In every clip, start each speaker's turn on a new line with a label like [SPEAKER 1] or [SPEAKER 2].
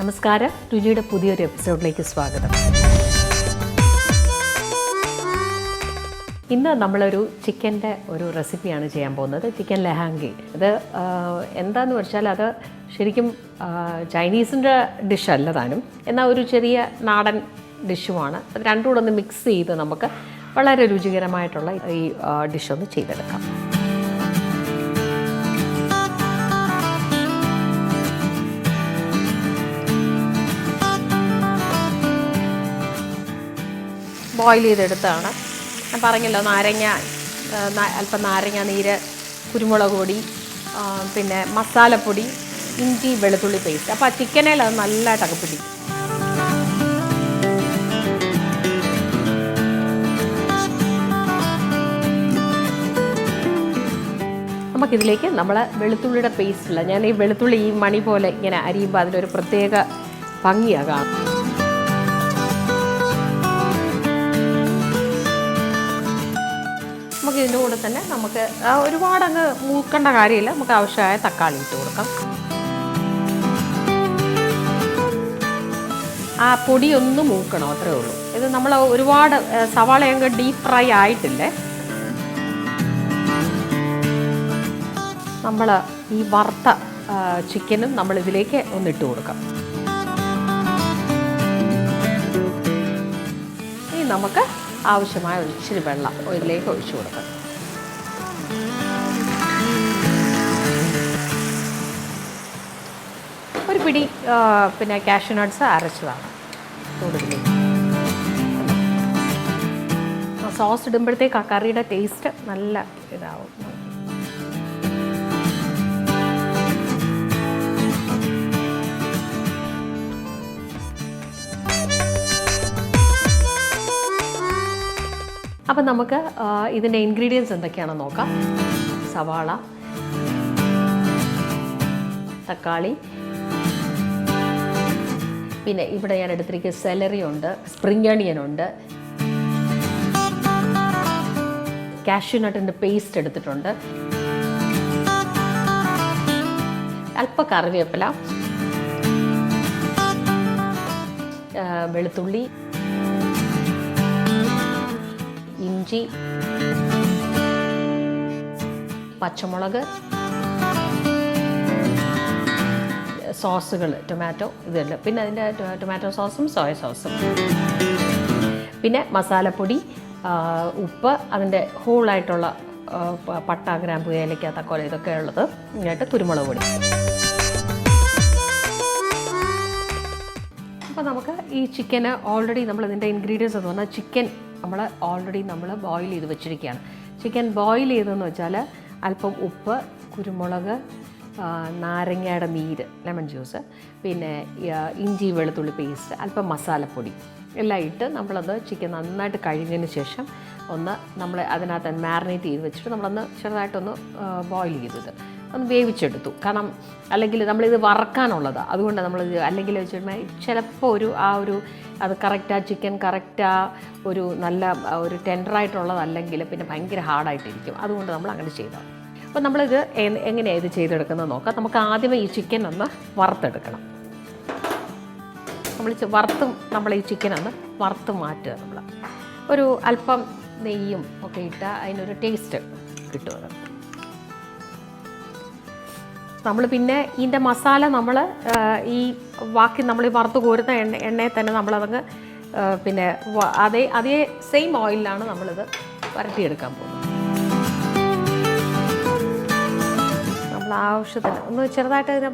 [SPEAKER 1] നമസ്കാരം, രുചിയുടെ പുതിയൊരു എപ്പിസോഡിലേക്ക് സ്വാഗതം. ഇന്ന് നമ്മളൊരു ചിക്കൻ്റെ ഒരു റെസിപ്പിയാണ് ചെയ്യാൻ പോകുന്നത്. ചിക്കൻ ലഹാങ്കി. ഇത് എന്താണെന്ന് വെച്ചാൽ അത് ശരിക്കും ചൈനീസിൻ്റെ ഡിഷല്ല താനും, എന്നാൽ ഒരു ചെറിയ നാടൻ ഡിഷുമാണ്. അത് രണ്ടും കൂടെ ഒന്ന് മിക്സ് ചെയ്ത് നമുക്ക് വളരെ രുചികരമായിട്ടുള്ള ഈ ഡിഷൊന്ന് ചെയ്തെടുക്കാം. ബോയിൽ ചെയ്തെടുത്താണ്. ഞാൻ പറഞ്ഞല്ലോ, അല്പം നാരങ്ങ നീര്, കുരുമുളക് പൊടി, പിന്നെ മസാലപ്പൊടി, ഇഞ്ചി വെളുത്തുള്ളി പേസ്റ്റ്. അപ്പോൾ ആ ചിക്കനിൽ അത് നല്ലതായിട്ട് അകപ്പിടിക്കും. നമുക്കിതിലേക്ക് നമ്മൾ വെളുത്തുള്ളിയുടെ പേസ്റ്റില്ല, ഞാൻ ഈ വെളുത്തുള്ളി ഈ മണി പോലെ ഇങ്ങനെ അരിയുമ്പോൾ അതിനൊരു പ്രത്യേക ഭംഗിയാകാം. നമുക്ക് ഇതിൻ്റെ കൂടെ തന്നെ നമുക്ക് ഒരുപാട് അങ്ങ് മൂക്കേണ്ട കാര്യമില്ല. നമുക്ക് ആവശ്യമായ തക്കാളി ഇട്ട് കൊടുക്കാം. ആ പൊടി ഒന്ന് മൂക്കണം, അത്രേ ഉള്ളൂ. ഇത് നമ്മൾ ഒരുപാട് സവാള അങ്ങ് ഡീപ്പ് ഫ്രൈ ആയിട്ടില്ലേ. നമ്മൾ ഈ വറുത്ത ചിക്കനും നമ്മൾ ഇതിലേക്ക് ഒന്നിട്ട് കൊടുക്കാം. ഇനി നമുക്ക് ആവശ്യമായ ഇച്ചിരി വെള്ളം ഇതിലേക്ക് ഒഴിച്ചു കൊടുക്കാം. ഒരു പിടി പിന്നെ കാഷ്യൂ നട്ട്സ് അരച്ചതാണ് ഇതിലേക്ക്. സോസ് ഇടുമ്പോഴത്തേക്ക് ആ കറിയുടെ ടേസ്റ്റ് നല്ല ഇതാവും. അപ്പം നമുക്ക് ഇതിൻ്റെ ഇൻഗ്രീഡിയൻസ് എന്തൊക്കെയാണെന്ന് നോക്കാം. സവാള, തക്കാളി, പിന്നെ ഇവിടെ ഞാൻ എടുത്തിരിക്കുന്ന സെലറി ഉണ്ട്, സ്പ്രിംഗ് അണിയൻ ഉണ്ട്, കാഷ്യൂ നട്ടിൻ്റെ പേസ്റ്റ് എടുത്തിട്ടുണ്ട്, അല്പം കറിവേപ്പില, വെളുത്തുള്ളി, ഇഞ്ചി, പച്ചമുളക്, സോസുകൾ, ടൊമാറ്റോ, ഇതെല്ലാം. പിന്നെ അതിൻ്റെ ടൊമാറ്റോ സോസും സോയ സോസും, പിന്നെ മസാലപ്പൊടി, ഉപ്പ്, അതിൻ്റെ ഹോളായിട്ടുള്ള പട്ട, ഗ്രാമ്പു, ഏലക്ക, തക്കോല, ഇതൊക്കെ ഉള്ളത്. ഇങ്ങോട്ട് കുരുമുളക് പൊടി. അപ്പോൾ നമുക്ക് ഈ ചിക്കന് ഓൾറെഡി നമ്മളിതിൻ്റെ ഇൻഗ്രീഡിയൻസ് എന്ന് പറഞ്ഞാൽ ചിക്കൻ നമ്മൾ ബോയിൽ ചെയ്ത് വെച്ചിരിക്കുകയാണ്. ചിക്കൻ ബോയിൽ ചെയ്തതെന്ന് വെച്ചാൽ അല്പം ഉപ്പ്, കുരുമുളക്, നാരങ്ങയുടെ നീര്, ലെമൺ ജ്യൂസ്, പിന്നെ ഇഞ്ചി വെളുത്തുള്ളി പേസ്റ്റ്, അല്പം മസാലപ്പൊടി എല്ലാം ഇട്ട് നമ്മളത് ചിക്കൻ നന്നായിട്ട് കഴുകിയതിന് ശേഷം നമ്മൾ അതിനകത്ത് മാരിനേറ്റ് ചെയ്ത് വെച്ചിട്ട് നമ്മളൊന്ന് ചെറുതായിട്ടൊന്ന് ബോയിൽ ചെയ്തത് ഒന്ന് വേവിച്ചെടുത്തു. കാരണം അല്ലെങ്കിൽ നമ്മളിത് വറക്കാനുള്ളതാണ്. അതുകൊണ്ട് നമ്മളിത് അല്ലെങ്കിൽ വെച്ചിട്ടുണ്ടെങ്കിൽ ചിലപ്പോൾ അത് കറക്റ്റാ ചിക്കൻ കറക്റ്റാ ഒരു നല്ല ഒരു ടെൻഡറായിട്ടുള്ളതല്ലെങ്കിൽ പിന്നെ ഭയങ്കര ഹാർഡായിട്ടിരിക്കും. അതുകൊണ്ട് നമ്മൾ അങ്ങനെ ചെയ്തതാണ്. അപ്പോൾ നമ്മളിത് എങ്ങനെയാണ് ഇത് ചെയ്തെടുക്കുന്നത് നോക്കാം. നമുക്ക് ആദ്യമേ ഈ ചിക്കൻ ഒന്ന് വറുത്തെടുക്കണം. നമ്മൾ ഈ ചിക്കൻ ഒന്ന് വറുത്ത് മാറ്റുക. നമ്മൾ ഒരു അല്പം നെയ്യും ഒക്കെ ഇട്ടാൽ അതിനൊരു ടേസ്റ്റ് കിട്ടും. നമ്മൾ പിന്നെ ഇതിൻ്റെ മസാല ഈ ബാക്കി നമ്മൾ ഈ വറുത്ത് കോരുന്ന എണ്ണയിൽ തന്നെ നമ്മളതങ്ങ് പിന്നെ അതേ സെയിം ഓയിലിലാണ് നമ്മളിത് വരട്ടിയെടുക്കാൻ പോകുന്നത്. നമ്മൾ ആവശ്യത്തിന് ഒന്ന് ചെറുതായിട്ട് ഇതിനെ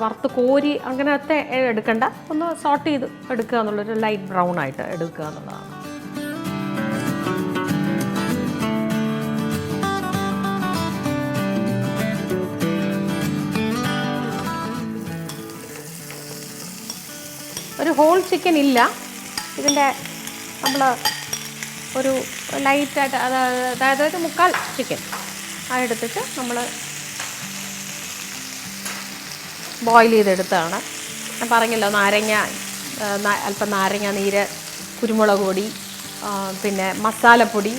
[SPEAKER 1] വറുത്ത് കോരി അങ്ങനത്തെ എടുക്കണ്ട, ഒന്ന് സോട്ട് ചെയ്ത് എടുക്കുക എന്നുള്ളൊരു ലൈറ്റ് ബ്രൗൺ ആയിട്ട് എടുക്കുക എന്നുള്ളതാണ്. ഒരു ഹോൾ ചിക്കൻ ഇല്ല ഇതിൻ്റെ. നമ്മൾ ഒരു ലൈറ്റായിട്ട് അതായത് ഒരു മുക്കാൽ ചിക്കൻ എടുത്തിട്ട് നമ്മൾ ബോയിൽ ചെയ്തെടുത്തതാണ്. ഞാൻ പറഞ്ഞല്ലോ, അല്പം നാരങ്ങ നീര്, കുരുമുളക് പൊടി, പിന്നെ മസാലപ്പൊടി,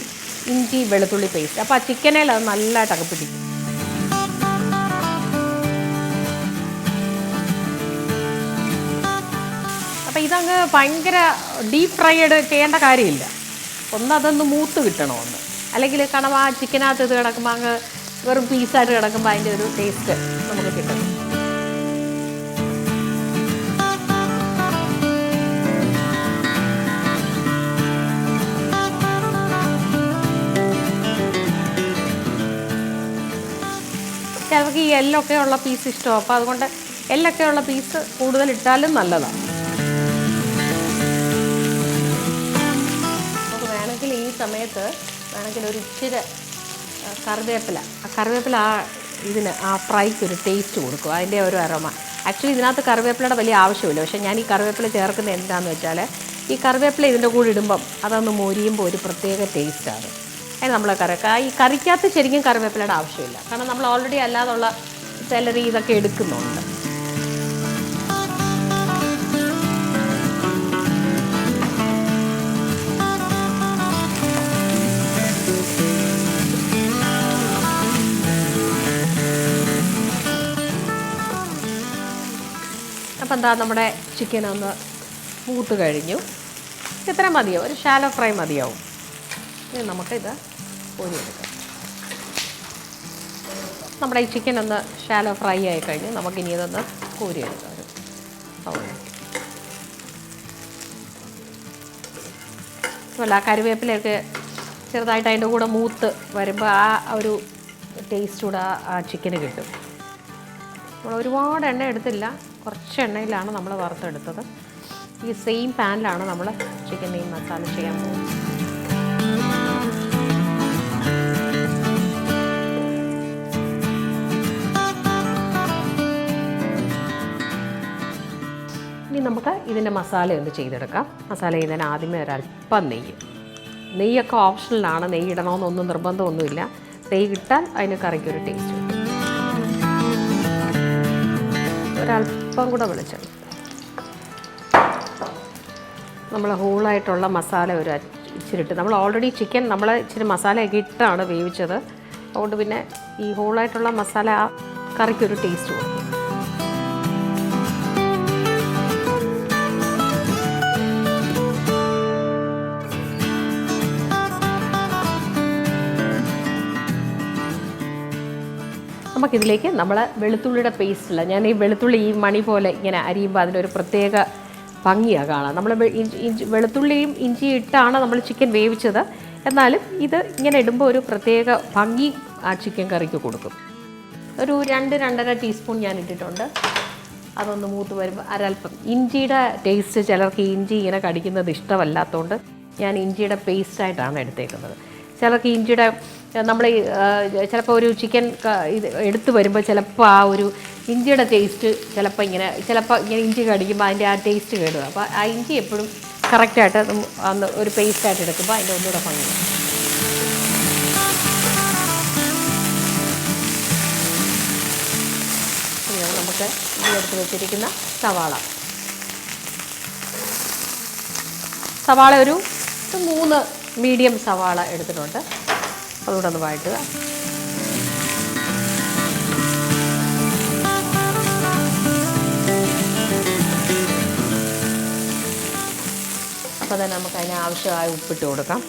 [SPEAKER 1] ഇഞ്ചി വെളുത്തുള്ളി പേസ്റ്റ്. അപ്പോൾ ആ ചിക്കനിൽ അത് നല്ലതായിട്ട് അകപ്പിടിക്കും. അതങ്ങ് ഭയങ്കര ഡീപ്പ് ഫ്രൈ ചെയ്യേണ്ട കാര്യമില്ല. അതൊന്ന് മൂത്ത് കിട്ടണമെന്ന്. അല്ലെങ്കിൽ കാരണം ആ ചിക്കനകത്ത് ഇത് കിടക്കുമ്പോൾ അങ്ങ് വെറും പീസായിട്ട് കിടക്കുമ്പോൾ അതിൻ്റെ ഒരു ടേസ്റ്റ് നമുക്ക് കിട്ടും. ചിലർക്ക് ഈ എല്ലൊക്കെ ഉള്ള പീസ് ഇഷ്ടമാണ്. അപ്പോൾ അതുകൊണ്ട് എല്ലൊക്കെ ഉള്ള പീസ് കൂടുതൽ ഇട്ടാലും നല്ലതാണ്. നമുക്ക് വേണമെങ്കിൽ ഈ സമയത്ത് ഒരു ഇച്ചിരി കറിവേപ്പില, ആ ഫ്രൈക്ക് ഒരു ടേസ്റ്റ് കൊടുക്കും, അതിൻ്റെ ഒരു അരോമ. ആക്ച്വലി ഇതിനകത്ത് കറിവേപ്പിലയുടെ വലിയ ആവശ്യമില്ല. പക്ഷേ ഞാൻ ഈ കറിവേപ്പില ചേർക്കുന്നത് എന്താണെന്ന് വെച്ചാൽ ഈ കറിവേപ്പില ഇതിൻ്റെ കൂടെ ഇടുമ്പം അതൊന്ന് മൊരിയുമ്പോൾ ഒരു പ്രത്യേക ടേസ്റ്റാണ്. അതിന് നമ്മൾ ഈ കറിക്കകത്ത് ശരിക്കും കറിവേപ്പിലയുടെ ആവശ്യമില്ല. കാരണം നമ്മൾ ഓൾറെഡി അല്ലാതുള്ള സെലറി ഇതൊക്കെ എടുക്കുന്നുണ്ട്. അപ്പം എന്താ നമ്മുടെ ചിക്കൻ ഒന്ന് മൂത്ത് കഴിഞ്ഞു. ഇത്ര മതിയാവും, ഒരു ഷാലോ ഫ്രൈ മതിയാവും. ഇനി നമുക്കിത് കോരിയെടുക്കാം. നമ്മുടെ ഈ ചിക്കൻ ഒന്ന് ഷാലോ ഫ്രൈ ആയി കഴിഞ്ഞ് നമുക്കിനി ഇതൊന്ന് കോരിയെടുക്കാം. അല്ല, കറിവേപ്പിലയൊക്കെ ചെറുതായിട്ട് അതിൻ്റെ കൂടെ മൂത്ത് വരുമ്പോൾ ആ ഒരു ടേസ്റ്റ് കൂടെ ആ ചിക്കന് കിട്ടും. നമ്മൾ ഒരുപാട് എണ്ണ എടുത്തില്ല, കുറച്ച് എണ്ണയിലാണ് നമ്മൾ വറുത്തെടുത്തത്. ഈ സെയിം പാനിലാണ് നമ്മൾ ചിക്കൻ ഈ മസാല ചെയ്യാൻ പോകുന്നത്. ഇനി നമുക്ക് ഇതിൻ്റെ മസാല ഒന്ന് ചെയ്തെടുക്കാം. മസാല ചെയ്യുന്നതിന് ആദ്യമേ ഒരല്പം നെയ്യൊക്കെ ഓപ്ഷണലാണ്. നെയ്യ് ഇടണമെന്നൊന്നും നിർബന്ധമൊന്നുമില്ല. നെയ്യ് ഇട്ടാൽ അതിന് കറിക്കൊരു ടേസ്റ്റ് കിട്ടും. ഒരല്പം കൂടെ വെളിച്ചെണ്ണ. നമ്മൾ ഹോളായിട്ടുള്ള മസാല ഒരു ഇച്ചിരിട്ട്, നമ്മൾ ഓൾറെഡി ചിക്കൻ നമ്മൾ ഇച്ചിരി മസാലയൊക്കെ ഇട്ടാണ് വേവിച്ചത്. അതുകൊണ്ട് പിന്നെ ഈ ഹോളായിട്ടുള്ള മസാല ആ കറിക്കൊരു ടേസ്റ്റ് കൊടുക്കും. നമുക്കിതിലേക്ക് നമ്മൾ വെളുത്തുള്ളിയുടെ പേസ്റ്റില്ല, ഞാൻ ഈ വെളുത്തുള്ളി ഈ മണി പോലെ ഇങ്ങനെ അരിയുമ്പോൾ അതിനൊരു പ്രത്യേക ഭംഗിയാണ് കാണാം. നമ്മൾ വെളുത്തുള്ളിയും ഇഞ്ചിയും ഇട്ടാണ് നമ്മൾ ചിക്കൻ വേവിച്ചത്. എന്നാലും ഇത് ഇങ്ങനെ ഇടുമ്പോൾ ഒരു പ്രത്യേക ഭംഗി ആ ചിക്കൻ കറിക്ക് കൊടുക്കും. ഒരു 2-2.5 ടീസ്പൂൺ ഞാൻ ഇട്ടിട്ടുണ്ട്. അതൊന്ന് മൂത്ത് വരുമ്പോൾ ഒരല്പം ഇഞ്ചിയുടെ ടേസ്റ്റ്, ചിലർക്ക് ഇഞ്ചി ഇങ്ങനെ കടിക്കുന്നത് ഇഷ്ടമല്ലാത്തതുകൊണ്ട് ഞാൻ ഇഞ്ചിയുടെ പേസ്റ്റായിട്ടാണ് എടുത്തേക്കുന്നത്. ചിലർക്ക് ഇഞ്ചിയുടെ നമ്മൾ ചിലപ്പോൾ ഒരു ചിക്കൻ ഇത് എടുത്ത് വരുമ്പോൾ ചിലപ്പോൾ ആ ഒരു ഇഞ്ചിയുടെ ടേസ്റ്റ് ചിലപ്പോൾ ഇങ്ങനെ ഇഞ്ചി കടിക്കുമ്പോൾ അതിൻ്റെ ആ ടേസ്റ്റ് കേടുക. അപ്പോൾ ആ ഇഞ്ചി എപ്പോഴും കറക്റ്റായിട്ട് അന്ന് ഒരു പേസ്റ്റായിട്ട് എടുക്കുമ്പോൾ അതിൻ്റെ ഒന്നുകൂടെ ഭംഗി. നമുക്ക് ഈ എടുത്ത് വെച്ചിരിക്കുന്ന സവാള ഒരു 3 മീഡിയം സവാള എടുത്തിട്ടുണ്ട്. അതുകൂടെ ഒന്ന് വഴറ്റുക. അപ്പോൾ തന്നെ നമുക്ക് അതിന് ആവശ്യമായ ഉപ്പിട്ട് കൊടുക്കാം.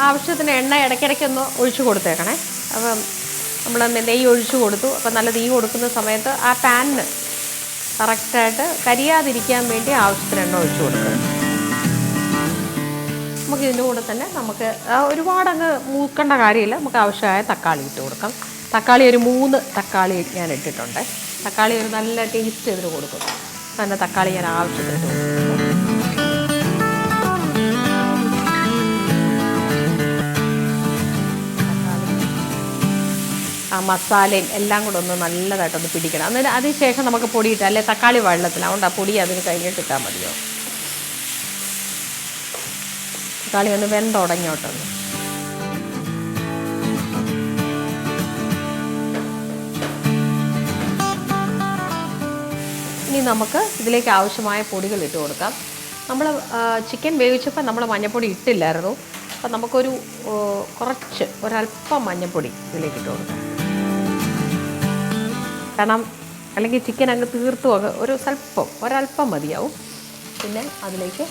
[SPEAKER 1] ആവശ്യത്തിന് എണ്ണ ഇടയ്ക്കിടയ്ക്കൊന്ന് ഒഴിച്ചു കൊടുത്തേക്കണേ. അപ്പം നമ്മൾ നെയ്യ് ഒഴിച്ചു കൊടുത്തു. അപ്പം നല്ല തീ കൊടുക്കുന്ന സമയത്ത് ആ പാനിന് കറക്റ്റായിട്ട് കരിയാതിരിക്കാൻ വേണ്ടി ആവശ്യത്തിന് എണ്ണ ഒഴിച്ചു കൊടുക്കുക. നമുക്കിതിൻ്റെ കൂടെ തന്നെ നമുക്ക് ഒരുപാടങ്ങ് മൂക്കേണ്ട കാര്യമില്ല. നമുക്ക് ആവശ്യമായ തക്കാളി ഇട്ട് കൊടുക്കാം. തക്കാളി ഒരു 3 തക്കാളി ഞാൻ ഇട്ടിട്ടുണ്ട്. തക്കാളി ഒരു നല്ല ടേസ്റ്റ് ഇതിന് കൊടുക്കും. തന്നെ തക്കാളി ഞാൻ ആവശ്യത്തിന് ഇട്ട് കൊടുക്കും. ആ മസാലയും എല്ലാം കൂടെ ഒന്ന് നല്ലതായിട്ടൊന്ന് പിടിക്കണം. അന്നേരം അതിനുശേഷം നമുക്ക് പൊടിയിട്ട്, അല്ലെ തക്കാളി വെള്ളത്തിൽ, അതുകൊണ്ട് ആ പൊടി അതിന് കഴിഞ്ഞിട്ട് ഇട്ടാൽ മതിയോ. തക്കാളി ഒന്ന് വെന്തുടങ്ങിയോട്ടൊന്ന്. ഇനി നമുക്ക് ഇതിലേക്ക് ആവശ്യമായ പൊടികൾ ഇട്ട് കൊടുക്കാം. നമ്മൾ ചിക്കൻ വേവിച്ചപ്പോൾ നമ്മൾ മഞ്ഞൾപ്പൊടി ഇട്ടില്ലായിരുന്നു. അപ്പോൾ നമുക്കൊരു ഒരല്പം മഞ്ഞൾപ്പൊടി ഇതിലേക്ക് ഇട്ട് കൊടുക്കാം. കാരണം അല്ലെങ്കിൽ ചിക്കൻ അങ്ങ് തീർത്തും ഒരല്പം മതിയാവും. പിന്നെ അതിലേക്ക്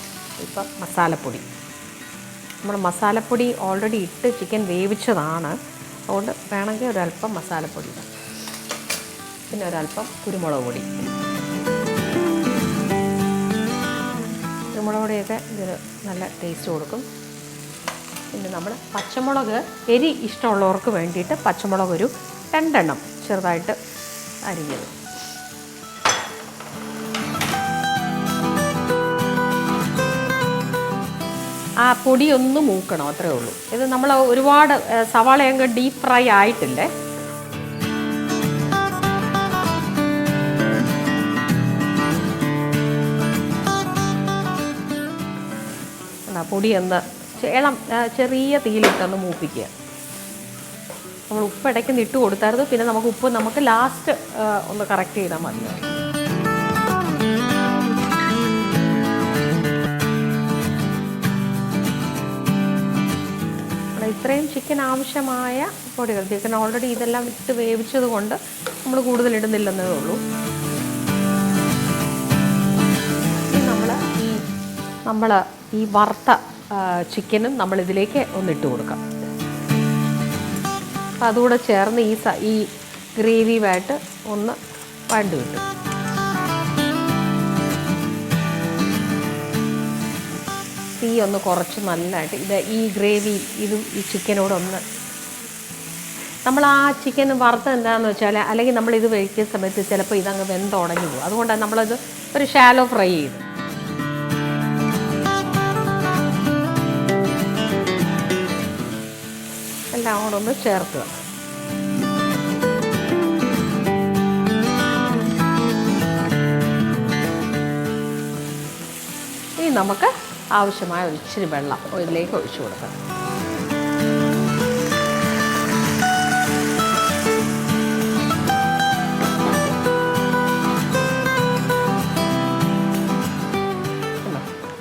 [SPEAKER 1] ഇപ്പം മസാലപ്പൊടി. നമ്മൾ മസാലപ്പൊടി ഓൾറെഡി ഇട്ട് ചിക്കൻ വേവിച്ചതാണ്. അതുകൊണ്ട് വേണമെങ്കിൽ ഒരല്പം മസാലപ്പൊടി ഇടാം. പിന്നെ ഒരല്പം കുരുമുളക് പൊടി. കുരുമുളക് പൊടിയൊക്കെ ഇതിന് നല്ല ടേസ്റ്റ് കൊടുക്കും. പിന്നെ നമ്മൾ പച്ചമുളക് എരി ഇഷ്ടമുള്ളവർക്ക് വേണ്ടിയിട്ട് പച്ചമുളക് ഒരു 2 എണ്ണം ചെറുതായിട്ട് അരിഞ്ഞത്. ആ പൊടി ഒന്ന് മൂക്കണം, അത്രേ ഉള്ളൂ. ഇത് നമ്മൾ ഒരുപാട് സവാള അങ്ങ് ഡീപ്പ് ഫ്രൈ ആയിട്ടില്ലേ. പൊടി ഒന്ന് ചെറിയ തീയിലിട്ടൊന്ന് മൂപ്പിക്കുക. നമ്മൾ ഉപ്പ് ഇടയ്ക്ക് ഇട്ട് കൊടുത്തായിരുന്നു. പിന്നെ നമുക്ക് ലാസ്റ്റ് ഒന്ന് കറക്റ്റ് ചെയ്താൽ മതി. ഇത്രയും ചിക്കൻ ആവശ്യമായ പൊടികൾ. ചിക്കൻ ഓൾറെഡി ഇതെല്ലാം ഇട്ട് വേവിച്ചത് കൊണ്ട് നമ്മൾ കൂടുതൽ ഇടുന്നില്ലെന്നേ ഉള്ളൂ. നമ്മൾ ഈ വറുത്ത ചിക്കനും നമ്മളിതിലേക്ക് ഒന്നിട്ട് കൊടുക്കാം. അപ്പം അതുകൂടെ ചേർന്ന് ഈ ഗ്രേവിയുമായിട്ട് ഒന്ന് വഴണ്ട് കിട്ടും. തീ ഒന്ന് കുറച്ച് നല്ലതായിട്ട് ഈ ഗ്രേവി ഈ ചിക്കനോടൊന്ന് നമ്മൾ ആ ചിക്കൻ വറുത്ത് എന്താണെന്ന് വെച്ചാൽ, അല്ലെങ്കിൽ നമ്മളിത് കഴിക്കുന്ന സമയത്ത് ചിലപ്പോൾ ഇതങ്ങ് വെന്തുടങ്ങി പോകും. അതുകൊണ്ടാണ് നമ്മളത് ഒരു ഷാലോ ഫ്രൈ ചെയ്തു. എല്ലാം കൂടെ ഒന്ന് ചേർക്കുക. ഇനി നമുക്ക് ആവശ്യമായ ഇച്ചിരി വെള്ളം ഇതിലേക്ക് ഒഴിച്ചു കൊടുക്കാം.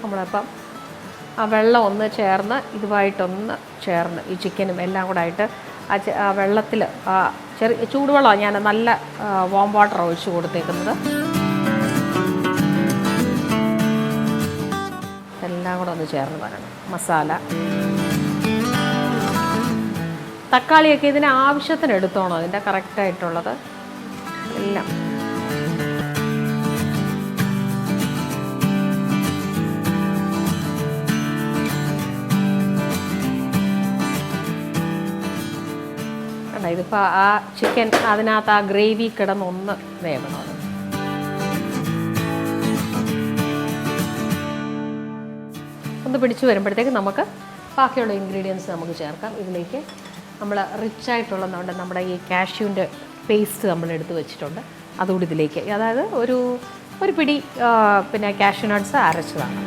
[SPEAKER 1] നമ്മളിപ്പം ആ വെള്ളം ഒന്ന് ചേർന്ന് ഇതുമായിട്ടൊന്ന് ചേർന്ന് ഈ ചിക്കനും എല്ലാം കൂടെ ആയിട്ട് ആ വെള്ളത്തിൽ ചെറിയ ചൂടുവെള്ളമാണ് ഞാൻ നല്ല വാം വാട്ടർ ഒഴിച്ച് കൊടുത്തേക്കുന്നത്. എല്ലാം കൂടെ ഒന്ന് ചേർന്ന് വരണം. മസാല, തക്കാളിയൊക്കെ ഇതിന് ആവശ്യത്തിന് എടുത്തോണം, അതിൻ്റെ കറക്റ്റായിട്ടുള്ളത് എല്ലാം. ഇതിപ്പോൾ ആ ചിക്കൻ അതിനകത്ത് ആ ഗ്രേവി കിടന്നൊന്ന് വേവണം. ഒന്ന് പിടിച്ച് വരുമ്പോഴത്തേക്ക് നമുക്ക് ബാക്കിയുള്ള ഇൻഗ്രീഡിയൻസ് നമുക്ക് ചേർക്കാം. ഇതിലേക്ക് നമ്മൾ റിച്ചായിട്ടുള്ള നമ്മുടെ ഈ കാഷ്യൂവിൻ്റെ പേസ്റ്റ് നമ്മൾ എടുത്ത് വെച്ചിട്ടുണ്ട്. അതുകൂടി ഇതിലേക്ക്, അതായത് ഒരു പിടി പിന്നെ കാഷ്യൂ നട്ട്സ് അരച്ചതാണ്.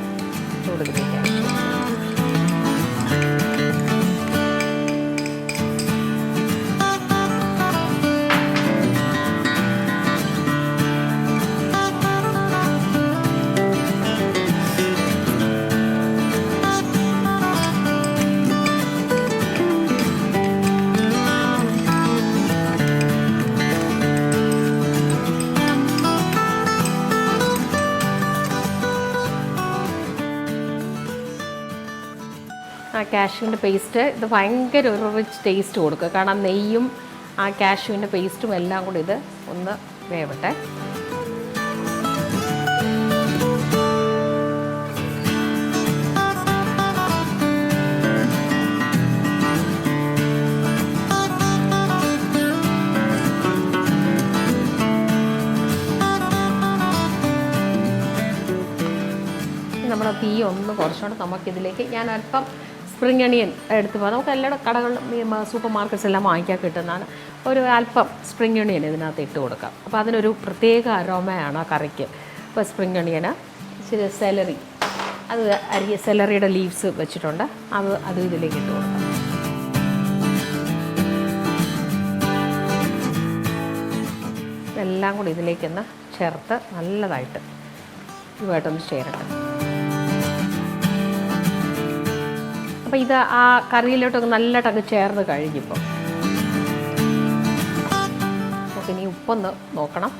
[SPEAKER 1] അതുകൂടി ഇതിലേക്ക് ആ കാഷ്യൂവിൻ്റെ പേസ്റ്റ് ഇത് ഭയങ്കര ഒരു റിച്ച് ടേസ്റ്റ് കൊടുക്കുക. കാരണം നെയ്യും ആ കാഷ്യൂവിൻ്റെ പേസ്റ്റും എല്ലാം കൂടി ഇത് ഒന്ന് വേവട്ടെ. നമ്മൾ തീ ഒന്ന് കുറച്ചുകൊണ്ട് നമുക്കിതിലേക്ക് ഞാൻ അല്പം സ്പ്രിംഗ് അണിയൻ എടുത്ത് പോകാം. നമുക്ക് എല്ലാ കടകളിലും സൂപ്പർ മാർക്കറ്റ്സ് എല്ലാം വാങ്ങിക്കാൻ കിട്ടുന്നതാണ്. ഒരു അല്പം സ്പ്രിംഗ് അണിയൻ ഇതിനകത്ത് ഇട്ട് കൊടുക്കാം. അപ്പോൾ അതിനൊരു പ്രത്യേക അരോമയാണ് ആ കറിക്ക്. ഇപ്പോൾ സ്പ്രിംഗ് അണിയന്, ഇച്ചിരി സെലറി, സെലറിയുടെ ലീവ്സ് വെച്ചിട്ടുണ്ട്, അത് ഇതിലേക്ക് ഇട്ട് കൊടുക്കാം. ഇതെല്ലാം കൂടി ഇതിലേക്കൊന്ന് ചേർത്ത് നല്ലതായിട്ട് ഇതുമായിട്ടൊന്ന് ചേരട്ടെ. അപ്പോൾ ഇത് ആ കറിയിലോട്ടൊക്കെ നല്ലതായിട്ടങ്ങ് ചേർന്ന് കഴിഞ്ഞിപ്പോൾ നമുക്ക് ഇനി ഉപ്പൊന്ന് നോക്കണം.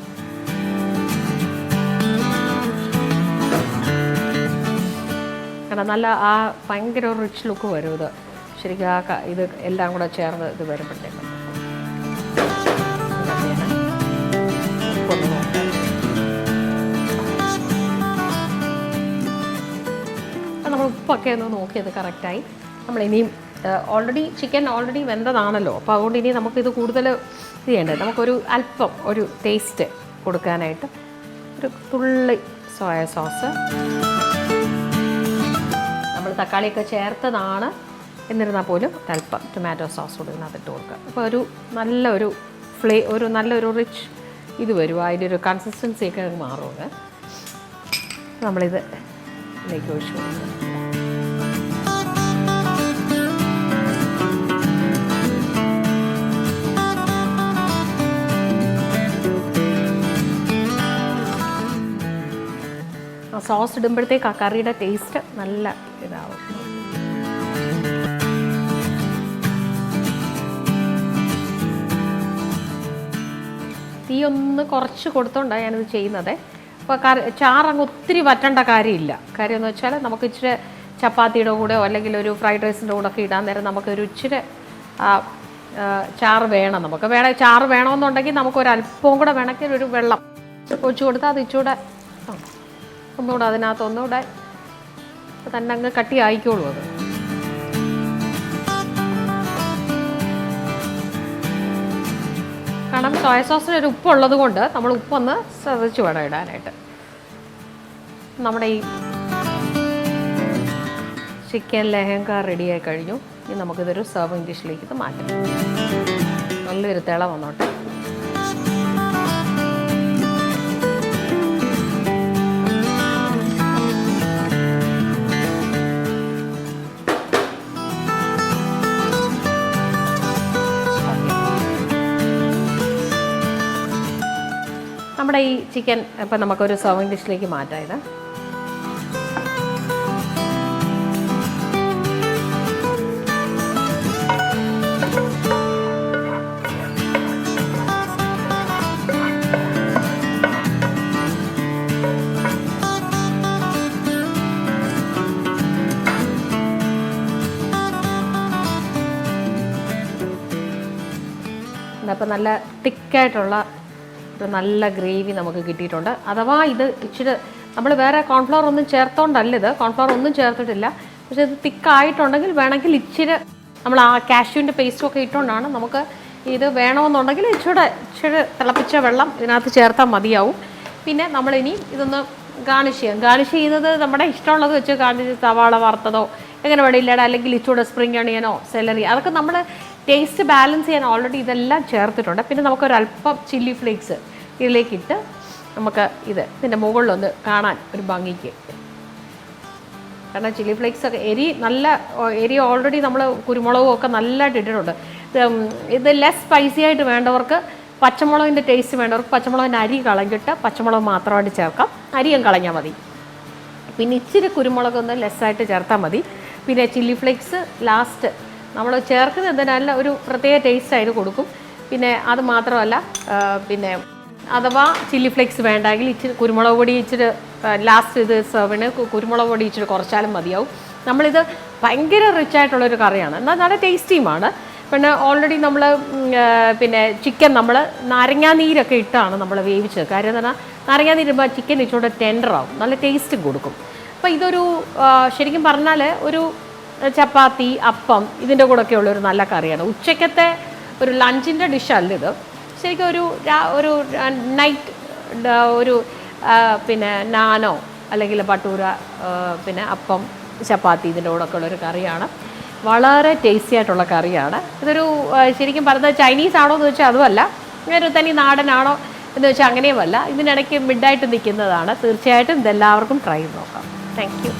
[SPEAKER 1] കാരണം നല്ല ആ ഭയങ്കര ഒരു റിച്ച് ലുക്ക് വരും ഇത് ശരിക്കും. ആ ഇത് എല്ലാം കൂടെ ചേർന്ന് ഇത് വരുമ്പോഴത്തേക്കും നമ്മൾ ഉപ്പൊക്കെ ഒന്ന് നോക്കിയത് കറക്റ്റായി. നമ്മളിനിയും ചിക്കൻ ഓൾറെഡി വെന്തതാണല്ലോ, അപ്പോൾ അതുകൊണ്ട് ഇനി നമുക്കിത് കൂടുതൽ ഇത് ചെയ്യേണ്ടത്. നമുക്കൊരു അല്പം ഒരു ടേസ്റ്റ് കൊടുക്കാനായിട്ട് ഒരു തുള്ളി സോയ സോസ്. നമ്മൾ തക്കാളിയൊക്കെ ചേർത്തതാണ്, എന്നിരുന്നാൽ പോലും ഒരല്പം ടൊമാറ്റോ സോസ് കൂടി ഇതിനകത്തിട്ട് കൊടുക്കുക. അപ്പോൾ ഒരു നല്ലൊരു നല്ലൊരു റിച്ച് ഇത് വരും, അതിൻ്റെ ഒരു കൺസിസ്റ്റൻസിയൊക്കെ മാറും. നമ്മളിത് ഇതിലേക്ക് ഒഴിച്ചു കൊടുക്കുക. ആ സോസ് ഇടുമ്പോഴത്തേക്ക് ആ കറിയുടെ ടേസ്റ്റ് നല്ല ഇതാവും. തീ ഒന്ന് കുറച്ച് കൊടുത്തോണ്ടാണ് ഞാനിത് ചെയ്യുന്നത്. അപ്പോൾ ചാറങ്ങ് ഒത്തിരി വറ്റേണ്ട കാര്യമില്ല. കാര്യം എന്ന് വെച്ചാൽ നമുക്ക് ഇച്ചിരി ചപ്പാത്തിയുടെ കൂടെയോ അല്ലെങ്കിൽ ഒരു ഫ്രൈഡ് റൈസിൻ്റെ കൂടെ ഒക്കെ ഇടാൻ നേരം നമുക്കൊരു ഇച്ചിരി ചാറ് വേണം. ചാറ് വേണമെന്നുണ്ടെങ്കിൽ നമുക്കൊരല്പവും കൂടെ വേണമെങ്കിൽ ഒരു വെള്ളം ഒഴിച്ച് കൊടുത്താൽ അത് ഇച്ചിരി ഒന്നുകൂടെ അതിനകത്ത് ഒന്നുകൂടെ തന്നെ അങ്ങ് കട്ടി ആയിക്കോളൂ. അത് കാരണം സോയ സോസിന് ഒരു ഉപ്പുള്ളത് കൊണ്ട് നമ്മൾ ഉപ്പൊന്ന് ശ്രദ്ധിച്ച് വേണം ഇടാനായിട്ട്. നമ്മുടെ ഈ ചിക്കൻ ലെഹങ്ക റെഡിയായി കഴിഞ്ഞു. ഇനി നമുക്കിതൊരു സെർവിങ് ഡിഷിലേക്ക് ഇത് മാറ്റാം. നല്ലൊരു തിള വന്നോട്ടെ. നമ്മുടെ ഈ ചിക്കൻ ഇപ്പം നമുക്കൊരു സെർവിങ് ഡിഷിലേക്ക് മാറ്റാം. ഇത് അപ്പം നല്ല തിക്കായിട്ടുള്ള ഒരു നല്ല ഗ്രേവി നമുക്ക് കിട്ടിയിട്ടുണ്ട്. അഥവാ ഇത് ഇച്ചിരി നമ്മൾ വേറെ കോൺഫ്ലവർ ഒന്നും ചേർത്തോണ്ടല്ല, ഇത് കോൺഫ്ലവർ ഒന്നും ചേർത്തിട്ടില്ല. പക്ഷേ ഇത് തിക്കായിട്ടുണ്ടെങ്കിൽ വേണമെങ്കിൽ ഇച്ചിരി നമ്മൾ ആ കാഷ്യൂവിൻ്റെ പേസ്റ്റും ഒക്കെ ഇട്ടുകൊണ്ടാണ്. നമുക്ക് ഇത് വേണമെന്നുണ്ടെങ്കിൽ ഇച്ചിരി തിളപ്പിച്ച വെള്ളം ഇതിനകത്ത് ചേർത്താൽ മതിയാവും. പിന്നെ നമ്മളിനി ഇതൊന്ന് ഗാർണിഷ് ചെയ്യാം. ഗാർണിഷ് ചെയ്യുന്നത് നമ്മുടെ ഇഷ്ടമുള്ളത് വെച്ച് ഗാർണിഷ്, സവാള വറുത്തതോ എങ്ങനെ വേണ്ടിയില്ലട, അല്ലെങ്കിൽ ഇച്ചിരി സ്പ്രിംഗ് ഒണിയനോ സെലറി, അതൊക്കെ നമ്മൾ ടേസ്റ്റ് ബാലൻസ് ചെയ്യാൻ ഓൾറെഡി ഇതെല്ലാം ചേർത്തിട്ടുണ്ട്. പിന്നെ നമുക്കൊരല്പം ചില്ലി ഫ്ലേക്സ് ഇതിലേക്കിട്ട് നമുക്ക് ഇതിൻ്റെ മുകളിലൊന്ന് കാണാൻ ഒരു ഭംഗിക്ക്. കാരണം ചില്ലി ഫ്ലേക്സ് ഒക്കെ എരി ഓൾറെഡി നമ്മൾ കുരുമുളകും ഒക്കെ നല്ലതായിട്ട് ഇട്ടിട്ടുണ്ട്. ഇത് ലെസ് സ്പൈസി ആയിട്ട് വേണ്ടവർക്ക്, പച്ചമുളകിൻ്റെ ടേസ്റ്റ് വേണ്ടവർക്ക് പച്ചമുളകിൻ്റെ അരി കളഞ്ഞിട്ട് പച്ചമുളക് മാത്രമായിട്ട് ചേർക്കാം. അരിയും കളഞ്ഞാൽ മതി. പിന്നെ ഇച്ചിരി കുരുമുളകൊന്ന് ലെസ്സായിട്ട് ചേർത്താൽ മതി. പിന്നെ ചില്ലി ഫ്ലേക്സ് ലാസ്റ്റ് നമ്മൾ ചേർക്കുന്നത് എന്തിനല്ല ഒരു പ്രത്യേക ടേസ്റ്റ് അതിന് കൊടുക്കും. പിന്നെ അത് മാത്രമല്ല, പിന്നെ അഥവാ ചില്ലി ഫ്ലേക്സ് വേണ്ടെങ്കിൽ ഇച്ചിരി കുരുമുളക് പൊടി ഇച്ചിരി ലാസ്റ്റ് ഇത് സെർവിന് കുരുമുളക് പൊടി ഇച്ചിരി കുറച്ചാലും മതിയാവും. നമ്മളിത് ഭയങ്കര റിച്ചായിട്ടുള്ളൊരു കറിയാണ്, എന്നാൽ നല്ല ടേസ്റ്റിയുമാണ്. പിന്നെ ഓൾറെഡി നമ്മൾ പിന്നെ ചിക്കൻ നമ്മൾ നാരങ്ങാനീരൊക്കെ ഇട്ടാണ് നമ്മൾ വേവിച്ചത്. കാര്യം എന്ന് പറഞ്ഞാൽ നാരങ്ങാനീരുമ്പോൾ ചിക്കൻ ഇച്ചിരി ടെൻഡറാവും, നല്ല ടേസ്റ്റും കൊടുക്കും. അപ്പോൾ ഇതൊരു ശരിക്കും പറഞ്ഞാൽ ഒരു ചപ്പാത്തി, അപ്പം ഇതിൻ്റെ കൂടെയൊക്കെ ഉള്ളൊരു നല്ല കറിയാണ്. ഉച്ചക്കത്തെ ഒരു ലഞ്ചിൻ്റെ ഡിഷല്ല ഇത്. ശരിക്കും ഒരു നൈറ്റ് ഒരു പിന്നെ നാനോ അല്ലെങ്കിൽ ഭട്ടൂര, പിന്നെ അപ്പം, ചപ്പാത്തി ഇതിൻ്റെ കൂടെയൊക്കെ ഉള്ളൊരു കറിയാണ്. വളരെ ടേസ്റ്റി ആയിട്ടുള്ള കറിയാണ്. ഇതൊരു ശരിക്കും പറഞ്ഞത് ചൈനീസ് ആണോ എന്ന് വെച്ചാൽ അതുമല്ല, ഒരു തനി നാടനാണോ എന്ന് വെച്ചാൽ അങ്ങനെയുമല്ല. ഇതിനിടയ്ക്ക് മിഡായിട്ട് നിൽക്കുന്നതാണ്. തീർച്ചയായിട്ടും ഇതെല്ലാവർക്കും ട്രൈ ചെയ്ത് നോക്കാം. Thank you.